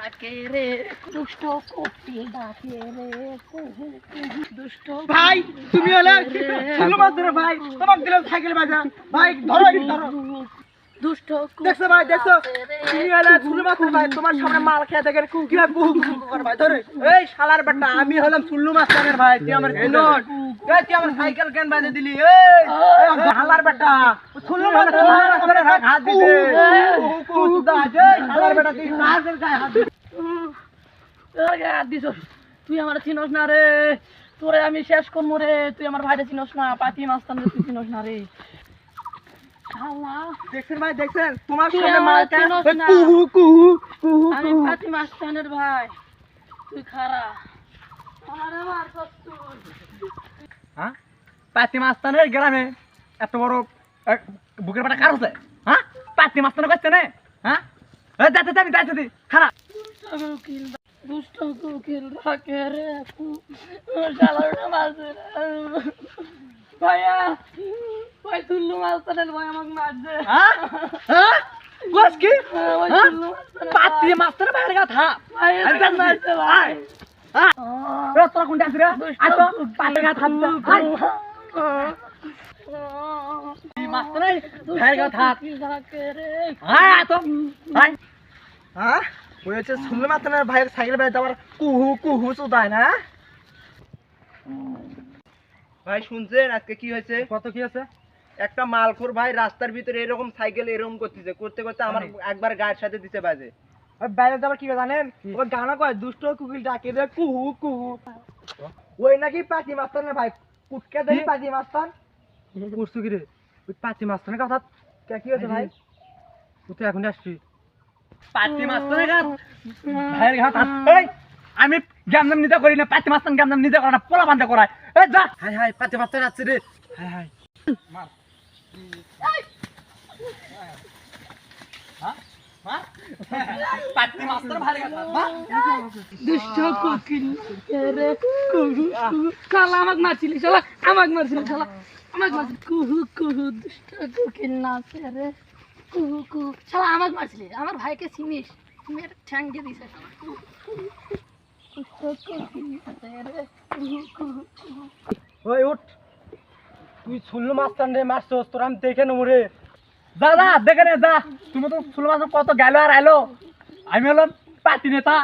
ডাকে রে দুষ্ট কোকিল ডাকে রে দুষ্ট ভাই তুমি হলে ছোল্লু মাছ ধরো ভাই, তোমাকে দিলাম সাইকেল বাজা ভাই, ধরো ধরো। দুষ্ট দেখছো ভাই, দেখছো তুমি হলে ছোল্লু মাছ ভাই, তোমার সামনে মাল খেয়ে দেখেন কিভাবে বহু করে ভাই ধরে। এই শালার বেটা, আমি হলাম ছোল্লু মাস্টারের ভাই, তুই আমার চিনট, তুই আমার সাইকেল কেন বাজে দিলি? এই শালার বেটা, ছোল্লু মাস্টারের হাত দিতে শালার বেটা, তুই কাজের গায়ে হাত দিতে তুই আমার চিনস না রে, তোরে আমি শেষ করবো রে। তুই আমার ভাইটা চিনস না, পাতি মাস্তান তুই চিনস না রে। দেখছেন ভাই, দেখছেন তোমার তুই সামনে আমার মাল চিনস না। কুহু কুহু কুহু আমি পাতি মাস্তানের ভাই, তুই খারা আমারে মার সস্তু। হ্যাঁ পাতি মাস্তানের গ্রামে এত বড় বুকের পাটা কার আছে? হ্যাঁ পাতি মাস্তানের কাছে না? হ্যাঁ যাতে আমি যাইতে দি খারাপ দুষ্ট কোকিল ডাকে রে শালার মারছে ভাইয়া, ভাই তুল্লু মাস্তানের ভাই আমাকে মারছে। হ্যাঁ হ্যাঁ বস কি ওই হ্যাঁ? তুল্লু মাস্তানের পাতি মাস্তানের বাইরে কথা ভাই মারছে ভাই। তোরা কোনটা আছে রে? আয় তো পাতি গাছ হাত আয় মাস্তানের বাইরে কথা ডাকে রে আয় আয় তো আয়। হ্যাঁ ওই হচ্ছে শুনলে মাস্তানের ভাইয়ের সাইকেল বাইরে যাওয়ার কুহু কুহু চোদায় না? ভাই শুনছেন আজকে কি হয়েছে? কত কি আছে? একটা মালখোর ভাই রাস্তার ভিতরে এরকম সাইকেল এরকম করতেছে, করতে করতে আমার একবার গায়ের সাথে দিতে বাজে। বাইরে যাবার কি জানেন, ওই গানা কয় দুষ্ট কুকিল ডাকে রে কুহু কুহু, ওই নাকি পাতি মাস্তানের ভাই। কুটকে দেই পাতি মাস্তান করছু কি রে? ওই পাতি মাস্তানের কথা কি হয়েছে ভাই? তুই তো এখন আসছি পাতি মাস্তানের ঘাট ভাইয়ের ঘাট। এই আমি জ্ঞান নিতে করি না, পাতি মাস্তান জ্ঞান নিতে করে না, পোলা বান্ধা করায়। এই যা হাই হাই পাতি মাস্তান আসছে রে, হাই হাই মার পাতি মাস্টার ভালো কথা দুষ্ট কোকিল রে কুহু কুহু শালা আমাকে মারছিলি, শালা আমাকে মারছিলি, শালা আমাকে মারছিলি কুহু কুহু দুষ্ট কোকিল নাচে রে কুহু কুহু শালা আমাকে মারছিলি। আমার ভাইকে চিনিস? তুমি একটা ঠ্যাং দিয়ে দিছে শালা কুহু কুহু দুষ্ট কোকিল নাচে রে কুহু কুহু কুহু। ওই উঠ, তুই ছোল্লু মাস্টার রে মারছস, তোর আমি দেখে নেবো রে। যা যা দেখে নে যা, তুমি তো ছোল্লু মাস্টার কত গেল আর আইলো, আমি হলাম পাতি নেতা।